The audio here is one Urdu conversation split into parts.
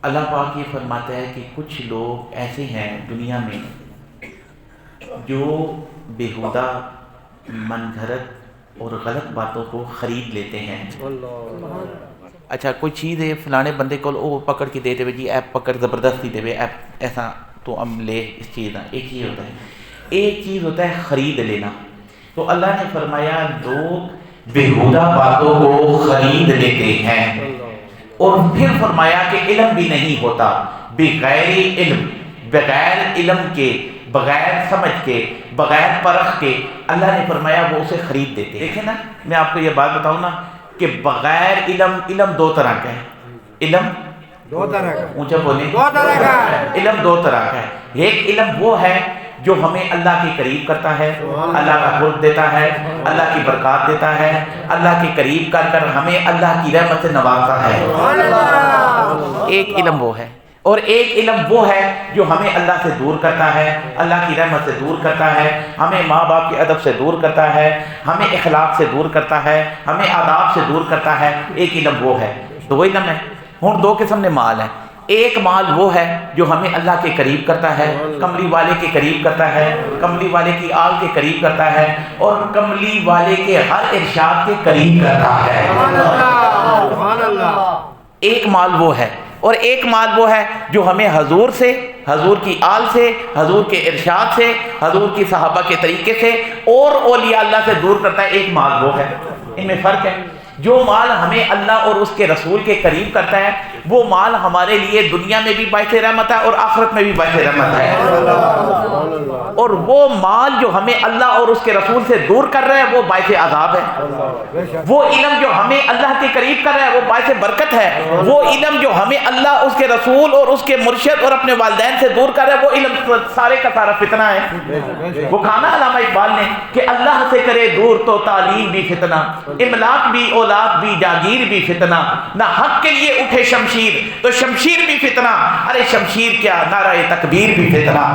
اللہ پاک یہ فرماتا ہے کہ کچھ لوگ ایسے ہیں دنیا میں جو بیہودہ من گھڑت اور غلط باتوں کو خرید لیتے ہیں. اچھا کوئی چیز ہے فلانے بندے کو وہ پکڑ کے دے دے جی ایپ پکڑ زبردستی دے ایپ ایسا تو ہم لے اس چیز کا. ایک چیز ہوتا ہے، ایک چیز ہوتا ہے خرید لینا. تو اللہ نے فرمایا لوگ بیہودہ باتوں کو خرید لیتے ہیں، اور پھر فرمایا کہ علم بھی نہیں ہوتا، بغیر علم، بغیر علم کے، بغیر سمجھ کے، بغیر پرکھ کے اللہ نے فرمایا وہ اسے خرید دیتے. دیکھیں نا میں آپ کو یہ بات بتاؤں نا کہ بغیر علم دو طرح کا ہے. علم دو طرح کا، اونچا بولیں، دو طرح کا علم دو طرح کا ہے. ایک علم وہ ہے جو ہمیں اللہ کے قریب کرتا ہے، اللہ کا قرب دیتا ہے، اللہ کی برکات دیتا ہے، اللہ کے قریب کر کر ہمیں اللہ کی رحمت سے نوازتا ہے. ایک علم وہ ہے. اور ایک علم وہ ہے جو ہمیں اللہ سے دور کرتا ہے، اللہ کی رحمت سے دور کرتا ہے، ہمیں ماں باپ کے ادب سے دور کرتا ہے، ہمیں اخلاق سے دور کرتا ہے، ہمیں آداب سے دور کرتا ہے. ایک علم وہ ہے. دو علم ہے. ہوں دو قسم کے مال ہیں. ایک مال وہ ہے جو ہمیں اللہ کے قریب کرتا ہے، کملی والے کے قریب کرتا ہے، کملی والے کی آل کے قریب کرتا ہے، اور کملی والے کے ہر ارشاد کے قریب کرتا ہے. سبحان اللہ. ایک مال وہ ہے. اور ایک مال وہ ہے جو ہمیں حضور سے، حضور کی آل سے، حضور کے ارشاد سے، حضور کی صحابہ کے طریقے سے اور اولیاء اللہ سے دور کرتا ہے. ایک مال وہ ہے. ان میں فرق ہے. جو مال ہمیں اللہ اور اس کے رسول کے قریب کرتا ہے وہ مال ہمارے لیے دنیا میں بھی باعث رحمت ہے اور آخرت میں بھی باعث رحمت ہے. اور وہ مال جو ہمیں اللہ اور اس کے رسول سے دور کر رہا ہے وہ باعث عذاب ہے. وہ علم جو ہمیں اللہ کے قریب کر رہا ہے وہ باعث برکت ہے. وہ علم جو ہمیں اللہ، اس کے رسول اور اس کے مرشد اور اپنے والدین سے دور کر رہا ہے وہ علم سارے کا سارا فتنہ ہے. وہ کہا علامہ اقبال نے کہ اللہ سے کرے دور تو تعلیم بھی فتنہ، املاک بھی، اولاد بھی، جاگیر بھی فتنہ، نہ حق کے لیے اٹھے شمشیر تو شمشیر بھی فتنہ، ارے شمشیر کیا نعرہ تکبیر بھی فتنہ.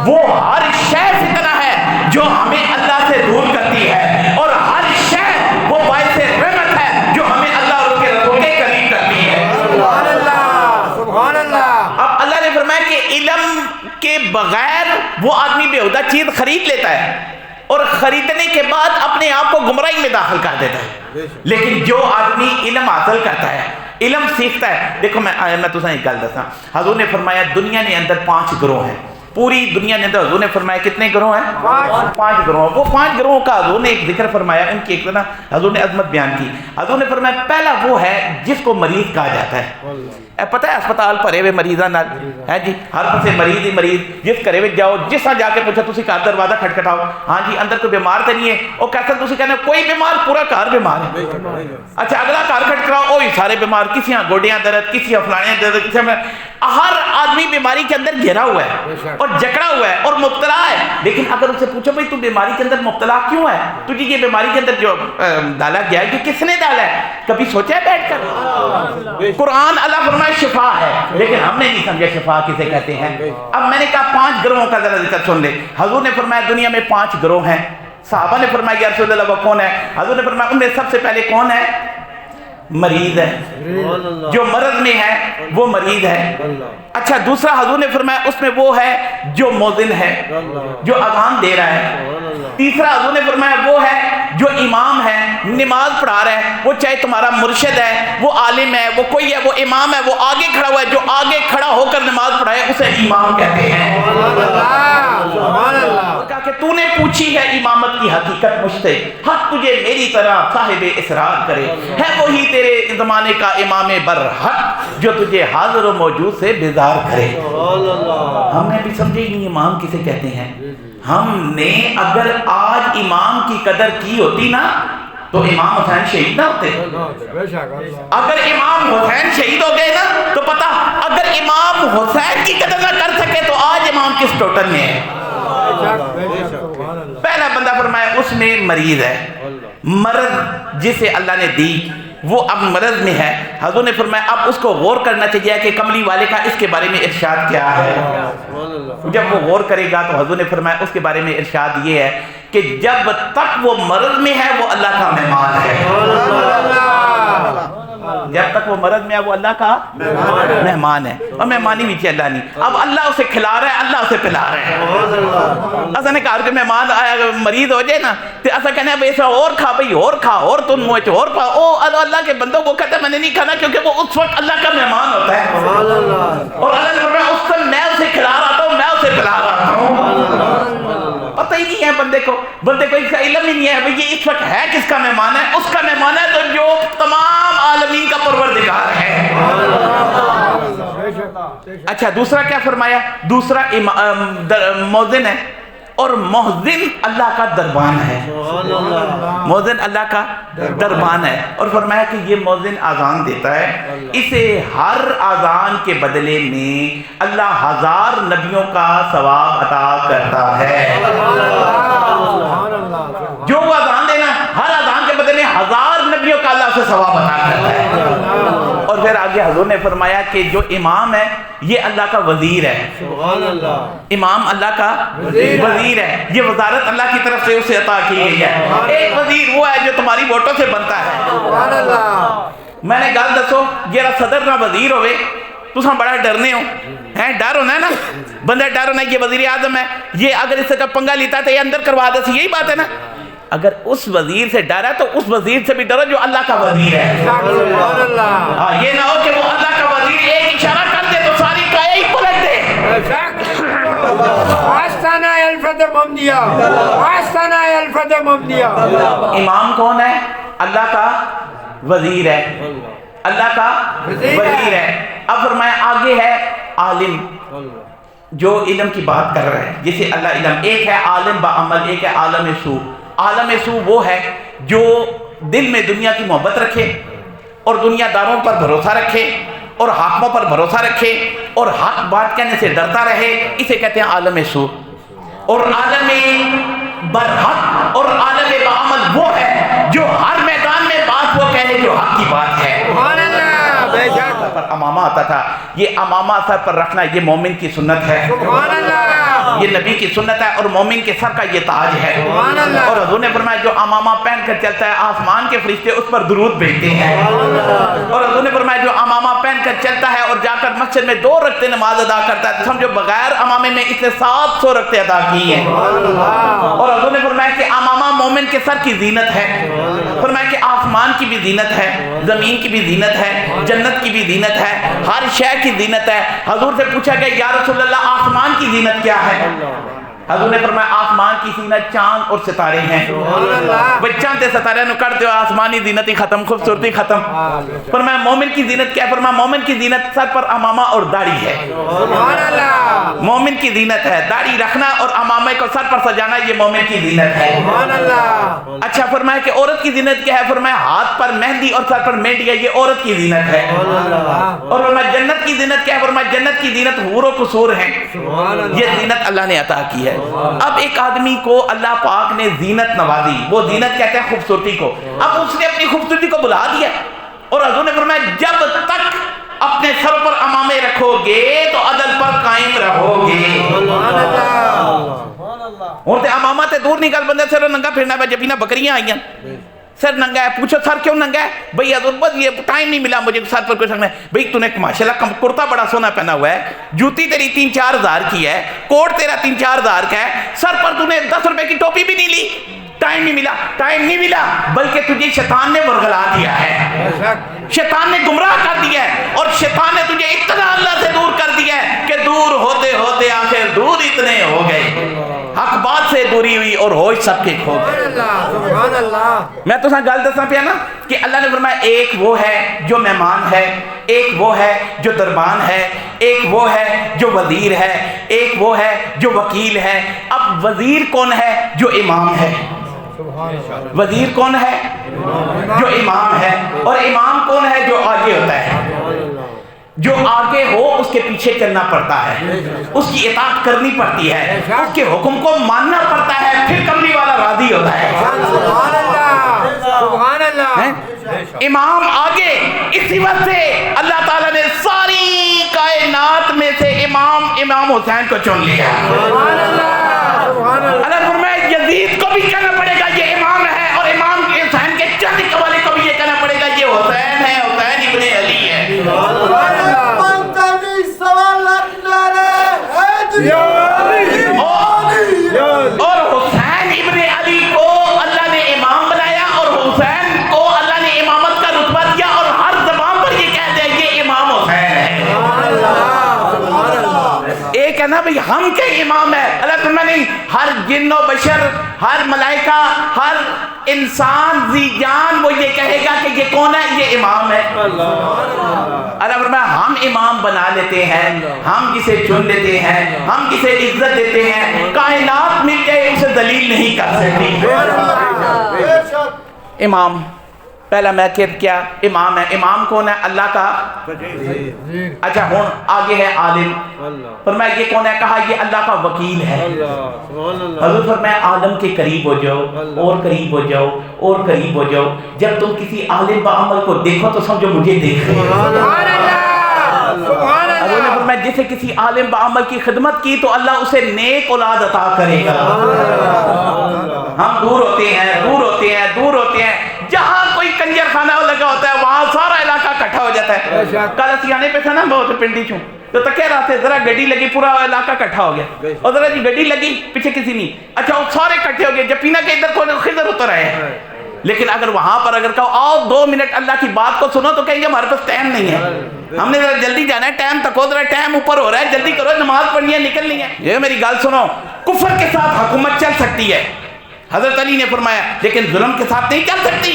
وہ ہر شے فتنہ ہے جو ہمیں اللہ سے دور کرتی ہے، اور ہر شے وہ باعث رحمت ہے جو ہمیں اللہ اور اس کے رسول کے قریب کرتی ہے. سبحان اللہ، سبحان اللہ. اب اللہ نے فرمایا کہ علم کے بغیر وہ آدمی بیہودہ چیز خرید لیتا ہے اور خریدنے کے بعد اپنے آپ کو گمراہی میں داخل کر دیتا ہے. لیکن جو آدمی علم حاصل کرتا ہے، علم سیکھتا ہے، دیکھو میں تجھے ایک گل دساں. حضور نے فرمایا دنیا کے اندر 5 گروہ ہیں. پوری دنیا کے اندر حضور نے فرمایا کتنے گروہ ہیں؟ 5 گروہ. وہ 5 گروہوں کا حضور نے ایک ذکر فرمایا، ان کی ایک نا حضور نے عظمت بیان کی. حضور نے فرمایا پہلا وہ ہے جس کو مریض کہا جاتا ہے. پتہ ہے اسپتال بھرے ہوئے مریضاں نال ہے جی، ہر پاسے مریض ہی مریض. جس گھر وچ جاؤ، جس جا کے پوچھو تسی گھر دروازہ کھٹکھٹاؤ، ہاں جی اندر کوئی بیمار تو نہیں ہے؟ وہ کہتے تسی کہنے کوئی بیمار، پورا گھر بیمار ہے. اچھا اگلا گھر کھٹکھٹاؤ، وہی سارے بیمار، کسی گوڈیاں درد، کسی فلانے درد، کسی ہر آدمی بیماری کے اندر گھرا ہوا ہے اور جکڑا ہوا ہے اور مبتلا ہے. لیکن اگر اس سے پوچھو بھائی تو بیماری کے اندر مبتلا کیوں ہے، تجھے یہ بیماری کے اندر جو ڈالا گیا ہے یہ کس نے ڈالا ہے، کبھی سوچا ہے بیٹھ کر؟ قرآن اللہ فرمائے شفا ہے، لیکن ہم نے نہیں سمجھا شفا کسے کہتے ہیں. اب میں نے کہا 5 گروہوں کا ذرا ذکر سن لے. حضور نے فرمایا دنیا میں 5 گروہ ہیں. صحابہ نے فرمایا یا رسول اللہ وہ کون ہے؟ حضور نے فرمایا ان میں سب سے پہلے کون ہے؟ مریض ہے. جو مرض میں ہے وہ مریض ہے. اچھا دوسرا حضور نے فرمایا اس میں وہ ہے جو مؤذن ہے، جو اذان دے رہا ہے. تیسرا حضور نے فرمایا وہ ہے جو امام ہے، نماز پڑھا رہا ہے. وہ چاہے تمہارا مرشد ہے، وہ عالم ہے، وہ کوئی ہے، وہ امام ہے، وہ آگے کھڑا ہوا ہے، جو آگے کھڑا ہو کر نماز پڑھائے اسے امام کہتے ہیں. سبحان اللہ. کہا کہ تو نے پوچھی ہے امامت کی حقیقت مجھ سے، حق تجھے میری طرح صاحب اسرار کرے. ہے وہی تیرے زمانے کا امام برحق جو تجھے حاضر و موجود سے بیزار کرے. ہم نے بھی سمجھے نہیں امام کسے کہتے ہیں. ہم نے اگر آج امام کی قدر کی ہوتی نا تو امام حسین شہید نہ ہوتے. اگر امام حسین شہید ہو گئے نا تو پتہ، اگر امام حسین کی قدر نہ کر سکے تو آج امام کس ٹوٹل میں ہے. پہلا بندہ فرمایا اس میں مریض ہے. مرض جسے اللہ نے دی وہ اب مرض میں ہے. حضور نے فرمایا اب اس کو غور کرنا چاہیے کہ کملی والے کا اس کے بارے میں ارشاد کیا ہے. جب وہ غور کرے گا تو حضور نے فرمایا اس کے بارے میں ارشاد یہ ہے کہ جب تک وہ مرض میں ہے وہ اللہ کا مہمان ہے. جب تک وہ مرض میں ہے وہ اللہ کا مہمان ہے، اور مہمانی بھی اللہ نہیں. اب اللہ اسے کھلا رہا ہے، اللہ اسے پلا رہا ہے. اصل نے کہا کہ مہمان آیا مریض ہو جائے نا تو ایسا کہنا ہے ایسا اور کھا بھائی، اور کھا، اور تم موچ اور پا. او اللہ کے بندوں کو کہتا ہے میں نے نہیں کھانا، کیونکہ وہ اس وقت اللہ کا مہمان ہوتا ہے. اور اللہ نے فرمایا اس وقت میں اسے کھلا رہا تھا، میں اسے پلا رہا ہوں. پتہ ہی نہیں ہے بندے کو اس کا علم ہی نہیں ہے بھئی یہ اس وقت ہے کس کا مہمان ہے. اس کا مہمان ہے تو جو تمام عالمین کا پروردگار ہے. اچھا دوسرا کیا فرمایا؟ دوسرا مؤذن ہے، اور مؤذن اللہ کا دربان ہے. مؤذن اللہ کا دربان ہے، اور فرمایا کہ یہ مؤذن اذان دیتا ہے، اسے ہر اذان کے بدلے میں اللہ 1000 نبیوں کا ثواب عطا کرتا ہے. جو وہ اذان دینا ہر اذان کے بدلے 1000 نبیوں کا اللہ سے ثواب عطا کرتا ہے. اور پھر آگے حضور نے فرمایا کہ جو امام ہے یہ اللہ کا وزیر ہے. امام اللہ کا وزیر ہے، یہ وزارت اللہ کی طرف سے اسے عطا کی گئی ہے. ایک وزیر وہ ہے جو تمہاری ووٹوں سے بنتا ہے. میں نے گل دسو جیڑا صدر نہ وزیر ہوئے تساں بڑا ڈرنے ہو ہیں، ڈر ہونا ہے نا، بندہ ڈر ہونا ہے. یہ وزیر اعظم ہے، یہ اگر اس سے کا پنگا لیتا ہے تو یہ اندر کروا دے، یہی بات ہے نا. اگر اس وزیر سے ڈر ہے تو اس وزیر سے بھی ڈرو جو اللہ کا وزیر ہے. یہ نہ ہو کہ وہ اللہ کا وزیر ایک اشارہ کر دے تو ساری کائے ہی پلٹ دے. امام کون ہے؟ اللہ کا وزیر ہے، اللہ کا وزیر ہے. اب فرمایا آگے ہے عالم، جو علم کی بات کر رہے ہیں جسے اللہ علم. ایک ہے عالم بعمل، ایک ہے عالم سو. عالم سو وہ ہے جو دل میں دنیا کی محبت رکھے اور دنیا داروں پر بھروسہ رکھے اور حاکموں پر بھروسہ رکھے اور حق بات کہنے سے ڈرتا رہے، اسے کہتے ہیں عالم سو. اور عالم برحق اور عالم بعمل وہ ہے جو ہر میدان میں بات وہ کہے جو حق کی بات ہے. پر امامہ آتا تھا، یہ امامہ سر پر رکھنا یہ مومن کی سنت ہے، یہ نبی کی سنت ہے، اور مومن کے سر کا یہ تاج ہے. اور حضور نے فرمایا جو امامہ پہن کر چلتا ہے آسمان کے فرشتے اس پر درود بھیجتے ہیں. اور حضور نے فرمایا جو امامہ پہن کر چلتا ہے اور جا کر مسجد میں 2 رکعتیں نماز ادا کرتا ہے تو سمجھو بغیر امامے میں اس نے 700 رکعتیں ادا کی ہیں. اور حضور نے فرمایا کہ امامہ مومن کے سر کی زینت ہے. فرمایا کہ آسمان کی بھی زینت ہے، زمین کی بھی زینت ہے، جنت کی بھی زینت ہے، ہر شے کی زینت ہے. حضور سے پوچھا کہ یا رسول اللہ آسمان کی زینت کیا ہے؟ حضور نے فرمایا آسمان کی زینت چاند اور ستارے ہیں. بچوں تے ستارے نو کر دیو آسمانی زینت ہی ختم، خوبصورتی ختم. فرمایا مومن کی زینت کیا ہے؟ فرمایا مومن کی زینت سر پر امامہ اور داڑھی ہے. مومن کی زینت ہے داڑھی رکھنا اور امامے کو سر پر سجانا، یہ مومن کی زینت ہے. اچھا فرمایا کہ عورت کی زینت کیا ہے؟ فرمایا ہاتھ پر مہندی اور سر پر مینڈی ہے، یہ عورت کی زینت ہے. اور فرمایا جنت کی زینت کیا ہے؟ فرمایا جنت کی زینت حور و قصور ہیں، یہ زینت اللہ نے عطا کی ہے. اب ایک آدمی کو اللہ پاک نے زینت نوازی، وہ زینت کہتے ہیں خوبصورتی کو. اب اس نے اپنی خوبصورتی کو بلا دیا، اور حضور نے فرمایا جب تک اپنے سر پر امامے رکھو گے تو عدل پر قائم رہو گے. اور تے امامہ تے دور نکل بندے سر ننگا پھرنا ہے. جب نہ بکریاں آئیں سر ننگا ہے، پوچھو سر کیوں ننگا ہے؟ بھئی حضور بس یہ ٹائم نہیں ملا مجھے سر پر کوئی سکنا ہے. بھئی تو نے ماشاءاللہ کرتا بڑا سونا پہنا ہوا ہے، جوتی تیری 3-4 ہزار کی ہے، کوٹ تیرا 3-4 ہزار کا ہے، سر پر تو نے 10 روپے کی ٹوپی بھی نہیں لی. ٹائم نہیں ملا بلکہ تجھے شیطان نے ورغلا دیا ہے، شیطان نے گمراہ کر دیا ہے، اور شیطان نے تجھے اتنا اللہ سے دور کر دیا ہے کہ دور ہوتے ہوتے آخر دور اتنے ہو گئے، حق بات سے دوری ہوئی اور ہوش سب کے کھو گئے. میں تو گل دساں پیا نا کہ اللہ نے فرمایا ایک وہ ہے جو مہمان ہے، ایک وہ ہے جو دربان ہے، ایک وہ ہے جو وزیر ہے، ایک وہ ہے جو وکیل ہے. اب وزیر کون ہے؟ جو امام ہے. وزیر کون ہے؟ جو امام ہے. اور امام کون ہے؟ جو آگے ہوتا ہے. جو آگے ہو اس کے پیچھے چلنا پڑتا ہے، اس کی اطاعت کرنی پڑتی ہے، اس کے حکم کو ماننا پڑتا ہے، پھر کملی والا راضی ہوتا ہے. سبحان اللہ. امام آگے، اسی وقت سے اللہ تعالیٰ نے ساری کائنات میں سے امام حسین کو چن لیا. اللہ فرمائے یزید کو بھی کہنا پڑے گا یہ امام ہے، اور امام حسین کے چند قبالے کو بھی یہ کہنا پڑے گا یہ حسین ہے، حسین ابن کہنا بھئی ہم کے امام ہے. اللہ فرمایا نہیں, ہر جن و بشر, ہر ملائکہ, ہر انسان ذی جان وہ یہ کہے گا کہ یہ کون ہے, یہ امام ہے. اللہ فرمایا ہم امام بنا لیتے ہیں, ہم کسے چن لیتے ہیں, ہم کسے عزت دیتے ہیں, کائنات مل جائے اسے دلیل نہیں کر سکتی. امام پہلا میکر کیا امام ہے. امام کون ہے؟ اللہ کا. اچھا ہوں آگے ہے عالم. فرمایا یہ کون ہے؟ کہا یہ اللہ کا وکیل ہے. حضور فرمایا عالم کے قریب ہو جاؤ, اور قریب ہو جاؤ, اور قریب ہو جاؤ. جب تم کسی عالم بعمل کو دیکھو تو سمجھو مجھے دیکھ رہے ہو. حضور نے فرمایا جسے کسی عالم بعمل کی خدمت کی تو اللہ اسے نیک اولاد عطا کرے گا. ہم دور ہوتے ہیں, دور ہوتے ہیں, دور ہوتے ہیں. جہاں کوئی کنجر خانہ لگا ہوتا ہے وہاں سارا علاقہ اکٹھا ہو جاتا ہے. کل سیانے پہ تھا نا بہت پنڈی چھوں تو تکے رہا تھے, ذرا گڈی لگی پورا علاقہ اکٹھا ہو گیا, اور ذرا جی گڈی لگی پیچھے کسی نہیں. اچھا وہ سارے اکٹھے ہو گئے, جب پینا کہ ادھر کوئی خضر اتر آئے ہیں. لیکن اگر وہاں پر اگر کہو آؤ 2 منٹ اللہ کی بات کو سنو تو کہیں گے ہمارے پاس ٹائم نہیں ہے, ہم نے ذرا جلدی جانا ہے, ٹائم تک ہو, ذرا ٹائم اوپر ہو رہا ہے, جلدی کرو, نماز پڑھنی ہے, نکلنی ہے. یہ میری گال سنو, کفر کے ساتھ حکومت چل سکتی ہے, حضرت علی نے فرمایا, لیکن ظلم کے ساتھ نہیں چل سکتی.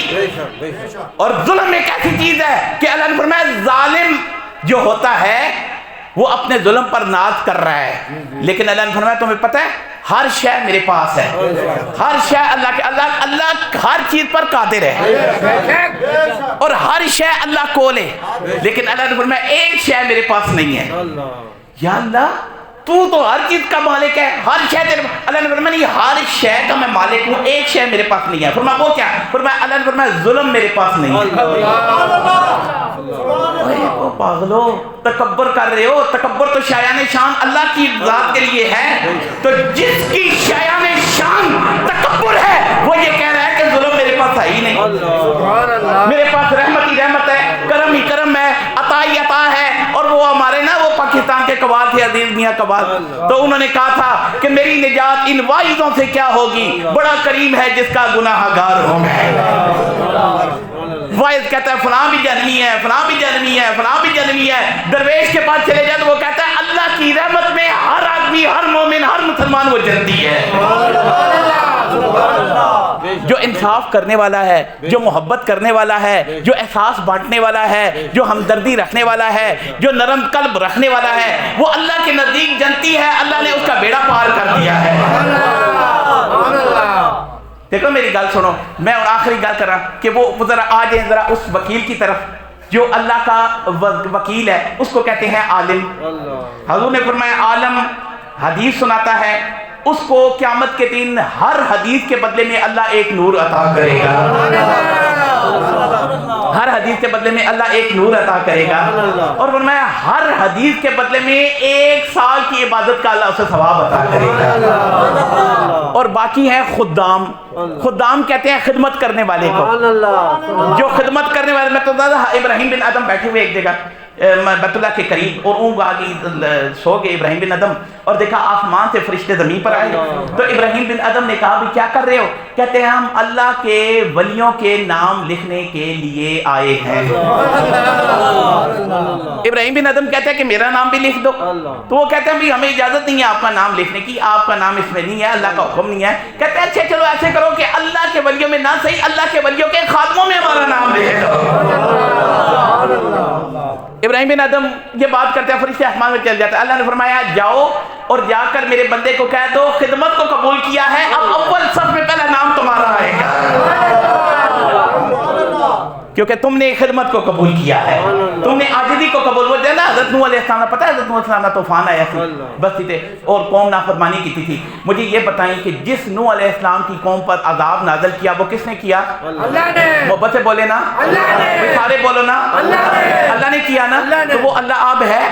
اور ظلم ایک ایسی چیز ہے کہ اللہ نے فرمایا ظالم جو ہوتا ہے وہ اپنے ظلم پر ناز کر رہا ہے, لیکن اللہ نے فرمایا تمہیں پتہ ہے ہر شے میرے پاس ہے, ہر شے اللہ کے, اللہ ہر چیز پر قادر ہے, اور ہر شے اللہ کول ہے, لیکن اللہ نے فرمایا ایک شے میرے پاس نہیں ہے. یا اللہ تو ہر چیز کا مالک ہے, ہر شے تیرے. اللہ نے فرمایا نہیں, ہر شے کا میں مالک ہوں, ایک شے میرے پاس نہیں ہے. فرمایا وہ کیا؟ فرمایا اللہ نے فرمایا ظلم میرے پاس نہیں ہے. او پاگلو, تکبر کر رہے ہو. تکبر تو شایان شان اللہ کی ذات کے لیے ہے, تو جس کی شایان شان تکبر ہے وہ یہ کہہ رہا ہے کہ ظلم میرے پاس ہے ہی نہیں, میرے پاس رحمت ہی رحمت ہے, کرم ہی کرم ہے, عطا ہی عطا ہے. اور وہ ہمارے نا وہ پاکستان کے قوال تھے عزیز میاں قوال, تو انہوں نے کہا تھا کہ میری نجات ان واعظوں سے کیا ہوگی, بڑا کریم ہے جس کا گناہ گار ہوں میں. واعظ کہتا ہے فلاں بھی جہنمی ہے, فلاں بھی جہنمی ہے, فلاں بھی جہنمی ہے. درویش کے پاس چلے جائے تو وہ کہتا ہے اللہ کی رحمت میں ہر آدمی, ہر مومن, ہر مسلمان وہ جنتی ہے. جو انصاف کرنے والا ہے, جو محبت کرنے والا ہے, جو احساس بانٹنے والا ہے, جو ہمدردی رکھنے والا ہے, جو نرم قلب رکھنے والا ہے, وہ اللہ کے نزدیک جنتی ہے. اللہ نے اس کا بیڑا پار کر دیا ہے. دیکھو میری گال سنو, میں اور آخری گال کر رہا کہ وہ ذرا آ جائیں ذرا اس وکیل کی طرف جو اللہ کا وکیل ہے, اس کو کہتے ہیں عالم. حضور نے فرمایا عالم حدیث سناتا ہے, اس کو قیامت کے دن ہر حدیث کے بدلے میں اللہ ایک نور عطا کرے گا. ہر حدیث کے بدلے میں اللہ ایک نور عطا کرے گا, اور فرمایا ہر حدیث کے بدلے میں 1 سال کی عبادت کا اللہ اسے ثواب عطا کرے گا. اور باقی ہیں خدام. خدام کہتے ہیں خدمت کرنے والے کو, جو خدمت کرنے والے. میں تو دادا ابراہیم بن ادم بیٹھے ہوئے ایک جگہ بیت اللہ کے قریب, اور اونگ آگئی سو گئے ابراہیم بن ادم, اور دیکھا آسمان سے فرشتے زمین پر آئے. تو ابراہیم بن ادم نے کہا بھی کیا کر رہے ہو؟ کہتے ہیں ہم اللہ کے ولیوں کے نام لکھنے کے لیے آئے ہیں. ابراہیم بن ادم کہتے ہیں کہ میرا نام بھی لکھ دو. تو وہ کہتے ہیں بھی ہمیں اجازت نہیں ہے آپ کا نام لکھنے کی, آپ کا نام اس میں نہیں ہے, اللہ کا حکم نہیں ہے. کہتے ہیں اچھا چلو ایسے کرو کہ اللہ کے ولیوں میں نہ صحیح, اللہ کے ولیوں کے خادموں میں ہمارا نام لکھ دو. ابراہیم بن ادم یہ بات کرتے ہیں, فرشتے آسمان میں چل جاتا ہے. اللہ نے فرمایا جاؤ اور جا کر میرے بندے کو کہہ دو خدمت کو قبول کیا ہے, اب اول صف میں پہلا نام تمہارا آئے گا, کیونکہ تم نے خدمت کو قبول کیا ہے, تم نے عاجزی کو قبول. وہ نا حضرت نوح علیہ السلام, پتہ ہے حضرت نوح علیہ السلام طوفان آیا تھی, بس تھے اور قوم نافرمانی کی تھی. مجھے یہ بتائیں کہ جس نوح علیہ السلام کی قوم پر عذاب نازل کیا وہ کس نے کیا؟ اللہ نے. محبت سے بولے نا, اللہ نے. سارے بولو نا, اللہ نے کیا نا. تو وہ اللہ اب ہے,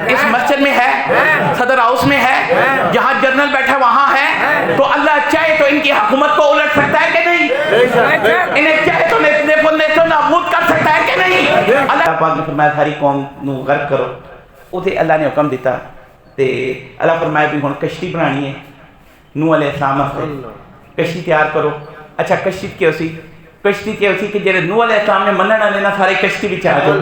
اس مسجد میں ہے, صدر ہاؤس میں ہے, جہاں جنرل بیٹھا وہاں ہے. تو اللہ چاہے تو ان کی حکومت کو الٹ سکتا ہے کہ نہیں؟ انہیں چاہے تو نابود کر سکتا ہے کہ نہیں؟ اللہ پاک نے فرمایا ساری قوم نو غرق کرو. اسے اللہ نے حکم دیتا تے اللہ فرمایا بھی ہن کشتی بنانی ہے. نوح علیہ السلام سے کشتی تیار کرو. اچھا کشتی کیا سی؟ کشتی کیا سی کہ جڑے نوح علیہ السلام نے مننا لینا سارے کشتی وچ آ جاؤ.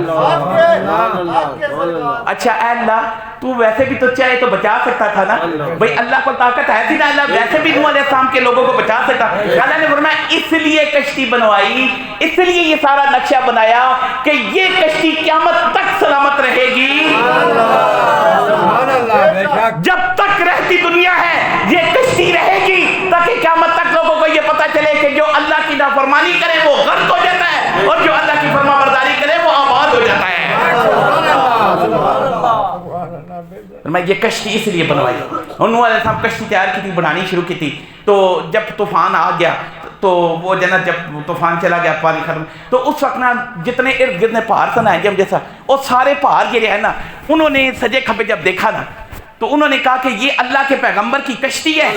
اچھا اے اللہ تو ویسے بھی تو چاہے تو بچا سکتا تھا نا بھئی اللہ کو طاقت ہے تھی نا اللہ ویسے بھی نوح علیہ السلام کے لوگوں کو بچا سکتا اللہ نے فرمایا اس لیے کشتی بنوائی اس لیے یہ سارا نقشہ بنایا کہ یہ کشتی قیامت تک سلامت رہے گی جب تک رہتی دنیا ہے یہ کشتی رہے گی تاکہ قیامت تک لوگوں کو یہ پتا چلے کہ جو اللہ کی نافرمانی کرے وہ غرق ہو جاتا ہے اور جو اللہ کی فرما برداری کرے وہ آباد ہو جاتا ہے میں یہ کشتی اس لیے بنوائی اور نوح علیہ السلام کشتی تیار کی تھی بنانی شروع کی تھی تو جب طوفان آ گیا تو وہ جنت جب طوفان چلا گیا پانی ختم تو اس وقت نا جتنے ارد گرد پہاڑ تھا نا جب جیسا اور سارے پہاڑ یہ ہے نا انہوں نے سجے کھپے جب دیکھا نا تو انہوں نے کہا کہ یہ اللہ کے پیغمبر کی کشتی ہے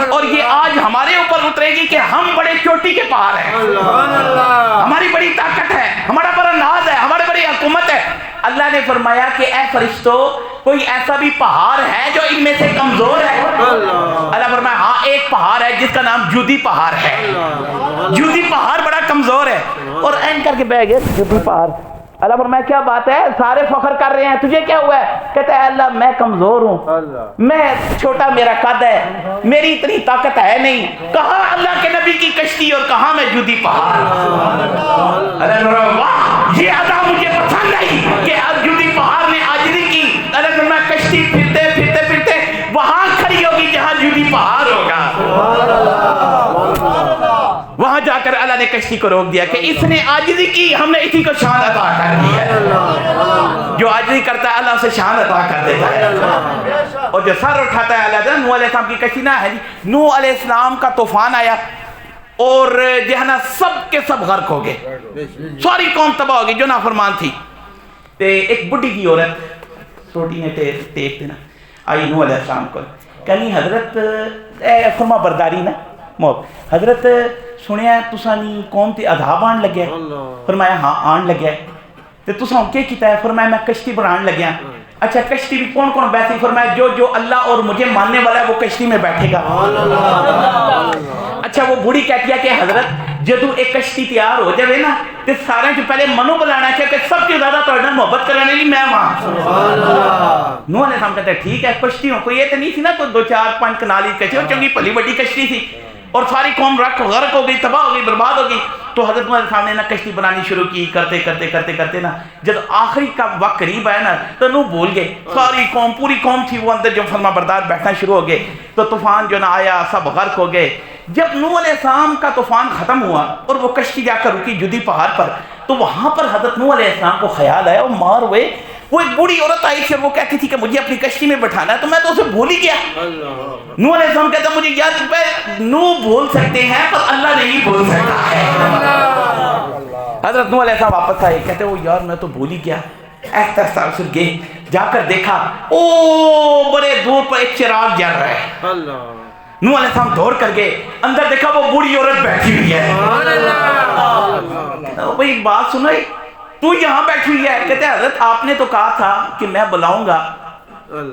اور یہ آج ہمارے اوپر اترے گی کہ ہم بڑے چوٹی کے پہاڑ ہیں ہماری بڑی طاقت ہے ہمارا بڑا ناز ہے ہماری بڑی حکومت ہے اللہ نے فرمایا کہ اے فرشتوں کوئی ایسا بھی پہاڑ ہے جو ان میں سے کمزور ہے اللہ فرمایا ہاں ایک پہاڑ ہے جس کا نام جودی پہاڑ ہے جودی پہاڑ بڑا کمزور ہے اور این کر کے بیٹھ گئے جودی پہاڑ اللہ فرمایا کیا بات ہے سارے فخر کر رہے ہیں تجھے کیا ہوا ہے کہتا ہے اللہ میں کمزور ہوں میں چھوٹا میرا قد ہے میری اتنی طاقت ہے نہیں کہاں اللہ کے نبی کی کشتی اور کہاں میں جودی پہاڑ اللہ فرمایا واہ یہ ادا مجھے پسند نہیں کہ جودی پہاڑ نے عاجزی کی اللہ فرمایا کشتی پھرتے پھرتے پھرتے وہاں کھڑی ہوگی جہاں جودی پہاڑ ہوگا وہاں جا کر اللہ نے کشتی کو روک دیا کہ اس نے عاجزی کی ہم نے اسی کو شان عطا کر دی ہے جو عاجزی کرتا ہے اللہ اسے شان عطا کر دیتا ہے اور جو سر اٹھاتا ہے اللہ نوح علیہ السلام کی کشتی نہ ہے نوح علیہ السلام کا طوفان آیا اور جو ہے نا سب کے سب غرق ہو گئے ساری قوم تباہ ہو گئی جو نافرمان تھی ایک بڈھی کی عورت چھوٹی ہے ٹیک تھی نا آئی نوح علیہ السلام کو کہنی حضرت فرما برداری نا حضرت سنیا تساں نی قوم تے عذاب آن لگیا فرمایا ہاں آن لگیا تے تساں کیا کیتا ہے فرمایا میں کشتی بنان لگیا اچھا کشتی بھی کون کون بیٹھی فرمایا جو اللہ اور مجھے ماننے والا ہے وہ کشتی میں بیٹھے گا اچھا وہ بوڑھی کہتی ہے کہ حضرت جدو ایک کشتی تیار ہو جائے نا تے سارے جو پہلے منو بلانا ہے کہ سب سے زیادہ تو محبت کرنے لی میں وہاں نوح علیہ السلام کہتے ہیں ٹھیک ہے کشتی ہوں کوئی یہ تو نہیں تھی نا کوئی 2-4-5 کنالی کشتی اور چنگی پلی بڑی کشتی تھی اور ساری قوم غرق ہو گئی تباہ ہو گئی برباد ہو گئی تو حضرت نوح علیہ السلام نے نا کشتی بنانی شروع کی کرتے نا جب آخری کا وقت قریب آیا نا تو نوح بھول گئے ساری قوم پوری قوم تھی وہ اندر جو فرما بردار بیٹھنا شروع ہو گئے تو طوفان جو نا آیا سب غرق ہو گئے جب نوح علیہ السلام کا طوفان ختم ہوا اور وہ کشتی جا کر رکی جودی پہاڑ پر تو وہاں پر حضرت نوح علیہ السلام کو خیال آیا اور مار ہوئے وہ ایک بوڑھی عورت آئی تھی وہ کہتی تھی کہ مجھے اپنی کشتی میں بٹھانا ہے تو میں تو اسے بھول ہی گیا نوح علیہ السلام کہتا مجھے یاد نوح بھول سکتے ہیں پر اللہ نہیں بھول سکتا ہے حضرت نوح علیہ السلام واپس آئے کہتے وہ یار میں تو بھول ہی گیا ایسا سر گئے جا کر دیکھا او بڑے دور پر ایک چراغ جل رہا ہے نوح علیہ السلام دوڑ کر گئے اندر دیکھا وہ بوڑھی عورت بیٹھی ہوئی ہے بھئی بات سنائی تو یہاں بیٹھی ہوئی ہے کہتے ہیں حضرت آپ نے تو کہا تھا کہ میں بلاؤں گا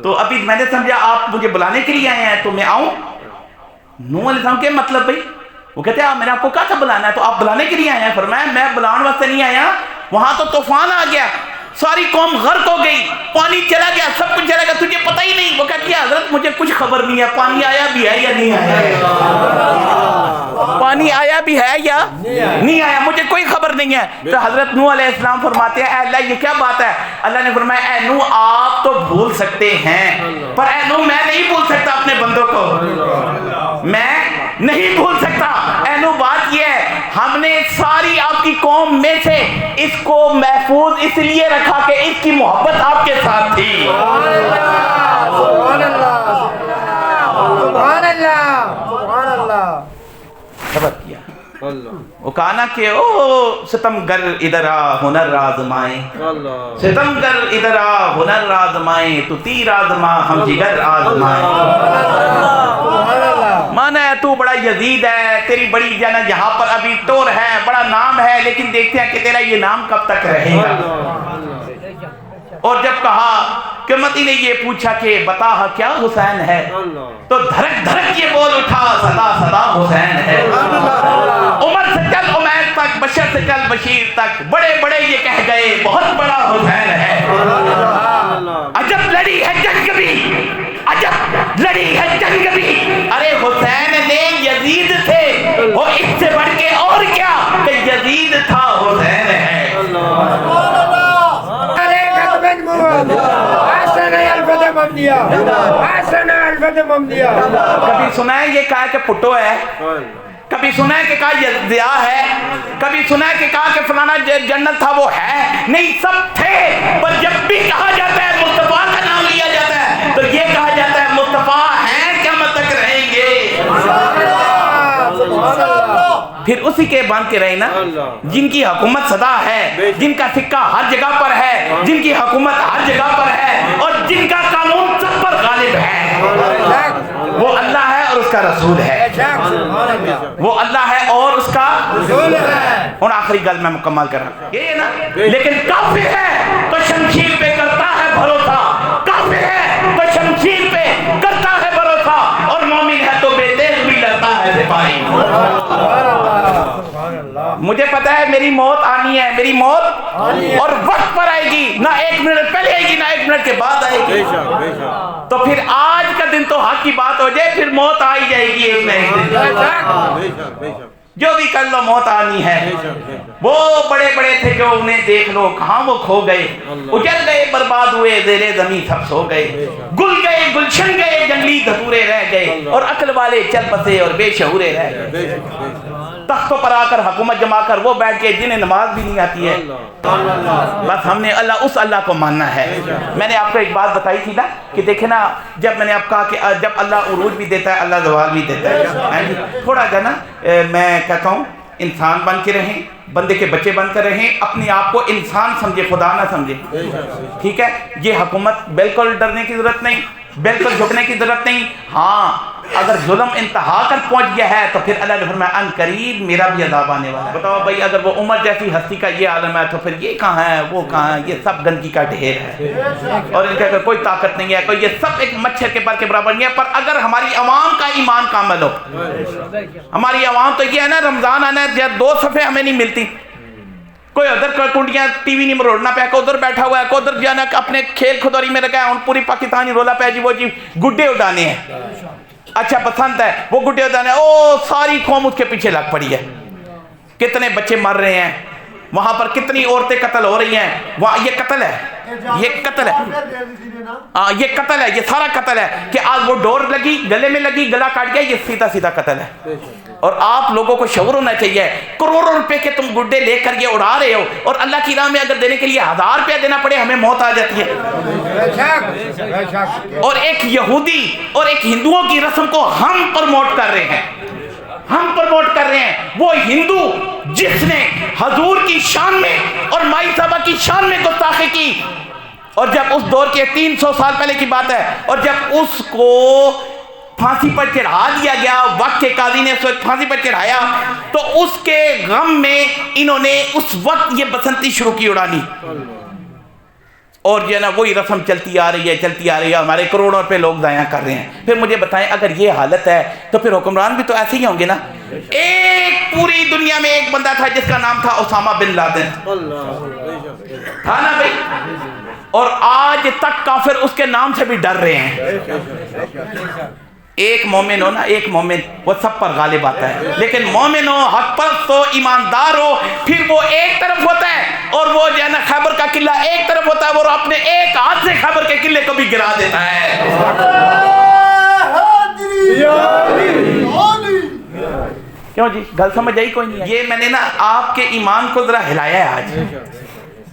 تو ابھی میں نے سمجھا آپ مجھے بلانے کے لیے آئے ہیں تو میں آؤں نوح علیہ السلام کے مطلب بھئی وہ کہتے ہیں میں نے آپ کو کہا تھا بلانا ہے تو آپ بلانے کے لیے آئے ہیں فرمایا میں بلانے واسطے نہیں آیا وہاں تو طوفان آ گیا ساری قوم غرق ہو گئی پانی چلا گیا سب کچھ چلا گیا تجھے پتہ ہی نہیں وہ کہتی ہے حضرت مجھے کچھ خبر نہیں ہے پانی آیا بھی ہے یا نہیں آیا پانی آیا بھی ہے یا نہیں آیا مجھے کوئی خبر نہیں ہے تو حضرت نوح علیہ السلام فرماتے ہیں اے اللہ یہ کیا بات ہے اللہ نے فرمایا اے نوح آپ تو بھول سکتے ہیں پر اے نوح میں نہیں بھول سکتا اپنے بندوں کو میں نہیں بھول سکتا اے نوح بات یہ ہے ہم نے ساری آپ کی قوم میں سے اس کو محفوظ اس لیے رکھا کہ اس کی محبت آپ کے ساتھ تھی سبحان اللہ سبحان اللہ سبحان اللہ خبر کیا وہ کہا نا کہ او ستمگر ادھر آ ہنر آزمائیں ستمگر ادھر آ ہنر آزمائیں تو تیر آزما ہم جگر آزمائیں مانا ہے تو بڑا یزید ہے تیری بڑی جانا جہاں پر ابھی ٹور ہے بڑا نام ہے لیکن دیکھتے ہیں کہ تیرا یہ نام کب تک رہے گا اور جب کہا کہ متی نے یہ پوچھا کہ بتا کیا حسین ہے تو دھڑک دھڑک یہ بول اٹھا صدا صدا حسین ہے عمر سے چل عمیر تک بشر سے چل بشیر تک بڑے بڑے یہ کہہ گئے بہت بڑا حسین ہے عجب لڑی ہے جنگ لڑی ہے جنگ بھی. ارے حسین نے یزید تھے, وہ اس سے بڑھ کے اور کیا کہ یزید تھا حسین ہے. کبھی سنا ہے یہ کہا کہ پٹو ہے, کبھی سنا ہے کہ کہا یہ ضیاء ہے, کبھی سنا ہے کہ کہا کہ فلانا جنرل تھا وہ ہے, نہیں سب تھے. پر جب بھی کہا جاتا ہے مصطفیٰ کا نام لیا جاتا ہے تو یہ کہا جاتا ہے مصطفیٰ ہیں قیامت تک رہیں گے. پھر اسی کے باندھ کے رہے نا جن کی حکومت سدا ہے, جن کا سکہ ہر جگہ پر ہے, جن کی حکومت ہر جگہ پر ہے, اور جن کا قانون سب پر غالب ہے. وہ اللہ ہے اور اس کا رسول ہے, وہ اللہ ہے اور اس کا رسول ہے. اور آخری گل میں مکمل کر رہا ہوں یہ ہے نا, لیکن کافر ہے تو شمشیر پہ کرتا ہے بھروسہ, کافر ہے تو شمشیر پہ کرتا ہے بھروسہ, اور مومن ہے تو بے تیغ بھی لڑتا ہے سپاہی. مجھے پتا ہے میری موت آنی ہے, میری موت اور وقت پر آئے گی, نہ 1 منٹ پہلے آئے گی نہ 1 منٹ کے بعد آئے گی. تو پھر آج کا دن تو حق کی بات ہو جائے, پھر موت آ ہی جائے گی ایک نہ ایک دن. جو بھی کر لو موت آنی ہے. وہ بڑے بڑے تھے جو انہیں دیکھ لو کہاں وہ کھو گئے, اجل گئے برباد ہوئے زیر زمین سب سو گئے, گل گئے گلشن گئے جنگلی دھتورے رہ گئے, اور عقل والے چل بسے اور بے شعورے رہ گئے. تختوں پر آ کر حکومت جما کر وہ بیٹھ کے جنہیں نماز بھی نہیں آتی ہے. بس ہم نے اس اللہ کو ماننا ہے. میں نے آپ کو ایک بات بتائی تھی نا کہ دیکھیں نا, جب میں نے آپ کہا کہ جب اللہ عروج بھی دیتا ہے اللہ زوال بھی دیتا ہے, تھوڑا جا نا میں کہتا ہوں انسان بن کے رہیں, بندے کے بچے بن کر رہیں, اپنے آپ کو انسان سمجھے خدا نہ سمجھے. ٹھیک ہے, یہ حکومت بالکل ڈرنے کی ضرورت نہیں, بالکل جھکنے کی ضرورت نہیں. ہاں اگر ظلم انتہا کر پہنچ گیا ہے تو پھر اللہ نے فرمایا ان قریب میرا بھی عذاب آنے والا ہے. بتاؤ بھائی اگر وہ عمر جیسی ہستی کا یہ عالم ہے تو پھر یہ کہاں ہے وہ کہاں ہے, یہ سب گندگی کا ڈھیر ہے, اور ان کے کوئی طاقت نہیں ہے, کوئی یہ سب ایک مچھر کے پر کے برابر نہیں ہے. پر اگر ہماری عوام کا ایمان کامل ہو, ہماری عوام تو یہ ہے نا رمضان آنا ہے 2 صفحے ہمیں نہیں ملتی, کوئی ادھر کنڈیاں ٹی وی نہیں مروڑنا پہ, کوئی ادھر بیٹھا ہوا ہے, کوئی ادھر جانا اپنے کھیل کھدوری میں رکھا ہے, اور پوری پاکستانی رولا پہ جی وہ جی گڈے اڑانے ہیں. اچھا پسند ہے وہ گڈے اڑانے, او ساری قوم اس کے پیچھے لگ پڑی ہے. کتنے بچے مر رہے ہیں وہاں پر, کتنی عورتیں قتل ہو رہی ہیں وہاں. یہ قتل ہے, یہ قتل ہے, یہ قتل ہے, یہ سارا قتل ہے کہ آج وہ ڈور لگی گلے میں لگی گلا کاٹ گیا, یہ سیدھا سیدھا قتل ہے. اور آپ لوگوں کو شعور ہونا چاہیے, کروڑوں روپے کے تم گڈے لے کر یہ اڑا رہے ہو, اور اللہ کی راہ میں اگر دینے کے لیے 1000 روپیہ دینا پڑے ہمیں موت آ جاتی ہے. اور ایک یہودی اور ایک ہندوؤں کی رسم کو ہم پروموٹ کر رہے ہیں, ہم پروموٹ کر رہے ہیں. وہ ہندو جس نے حضور کی شان میں اور مائی صاحبہ کی شان میں گستاخی کی, اور جب اس دور کے 300 سال پہلے کی بات ہے, اور جب اس کو پھانسی پر چڑھا دیا گیا, وقت کے قاضی نے اس وقت پھانسی پر چڑھایا, تو اس کے غم میں انہوں نے اس وقت یہ بسنتی شروع کی اڑانی, اور جو ہے نا وہی رسم چلتی آ رہی ہے, چلتی آ رہی ہے, ہمارے کروڑوں روپے لوگ ضائع کر رہے ہیں. پھر مجھے بتائیں اگر یہ حالت ہے تو پھر حکمران بھی تو ایسے ہی ہوں گے نا. ایک پوری دنیا میں ایک بندہ تھا جس کا نام تھا اسامہ بن لادن, تھا نا بھائی, اور آج تک کافر اس کے نام سے بھی ڈر رہے ہیں. ایک مومن ہو نا, ایک مومن وہ سب پر غالب آتا ہے, لیکن مومن ہو, حق پرست ہو, ایماندار ہو, پھر وہ ایک طرف ہوتا ہے, اور وہ جو ہے نا خیبر کا قلعہ ایک طرف ہوتا ہے, وہ اپنے ایک ہاتھ سے خیبر کے قلعے کو بھی گرا دیتا ہے. کیوں جی گل سمجھ آئی کوئی نہیں؟ یہ میں نے نا آپ کے ایمان کو ذرا ہلایا ہے آج,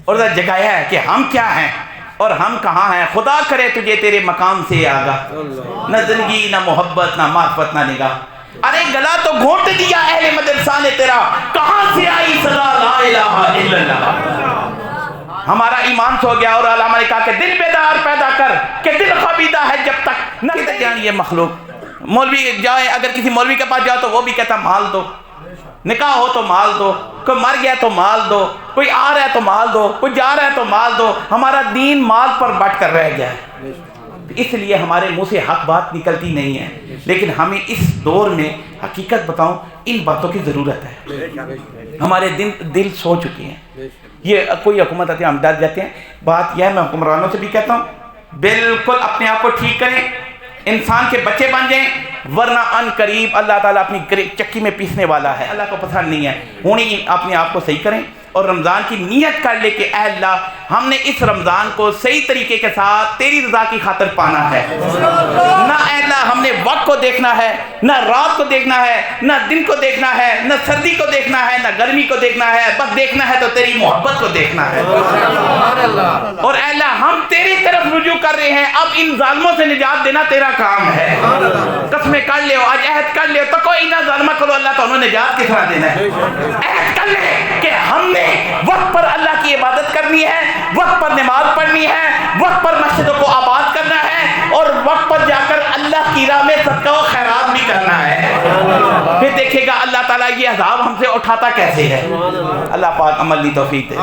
اور ذرا جگایا ہے کہ ہم کیا ہیں اور ہم کہاں ہیں. خدا کرے تجھے تیرے مقام سے آگا, نہ زندگی نہ محبت نہ معرفت نہ نگاہ. ارے گلا تو گھونٹ دیا اہل مدرسہ نے تیرا, کہاں سے آئی صدا لا الہ الا اللہ. ہمارا ایمان سو گیا, اور علامہ نے کہا کہ دل بیدار پیدا کر کہ دل خوابیدہ ہے جب تک نہ جان یہ مخلوق. مولوی جائے, اگر کسی مولوی کے پاس جاؤ تو وہ بھی کہتا مال دو, نکاح ہو تو مال دو, کوئی مر گیا تو مال دو, کوئی آ رہا ہے تو مال دو, کوئی جا رہا ہے تو مال دو. ہمارا دین مال پر بٹ کر رہ گیا ہے, اس لیے ہمارے منہ سے حق بات نکلتی نہیں ہے. لیکن ہمیں اس دور میں حقیقت بتاؤں ان باتوں کی ضرورت ہے. ہمارے دل سو چکے ہیں. یہ کوئی حکومت آتی ہے ہم ڈر جاتے ہیں. بات یہ ہے, میں حکمرانوں سے بھی کہتا ہوں بالکل اپنے آپ کو ٹھیک کریں, انسان کے بچے بن جائیں، ورنہ ان قریب اللہ تعالیٰ اپنی چکی میں پیسنے والا ہے، اللہ کو پسند نہیں ہے۔ ہونی اپنے آپ کو صحیح کریں اور رمضان کی نیت کر لے کہ اے اللہ ہم نے اس رمضان کو صحیح طریقے کے ساتھ تیری رضا کی خاطر پانا ہے۔ نہ اے اللہ ہم نے وقت کو دیکھنا ہے، نہ رات کو دیکھنا ہے، نہ دن کو دیکھنا ہے، نہ سردی کو دیکھنا ہے، نہ گرمی کو دیکھنا ہے، بس دیکھنا ہے تو تیری محبت کو دیکھنا ہے۔ اور اے اللہ ہم تیری طرف رجوع کر رہے ہیں، اب ان ظالموں سے نجات دینا تیرا کام ہے۔ قسمیں کر لے آج عہد کر لے تو کوئی نہ ظالمہ کرو، اللہ تو انہوں نے نجات کس طرح دینا ہے۔ عہد کر لے کہ ہم نے وقت پر اللہ کی عبادت کرنی ہے، وقت پر نماز پڑھنی ہے، وقت پر مسجدوں کو آباد کرنا ہے، اور وقت پر جا کر اللہ کی راہ میں صدقہ و خیرات بھی کرنا ہے۔ پھر دیکھے گا اللہ تعالیٰ یہ عذاب ہم سے اٹھاتا کیسے ہے۔ اللہ پاک عمل کی توفیق دے۔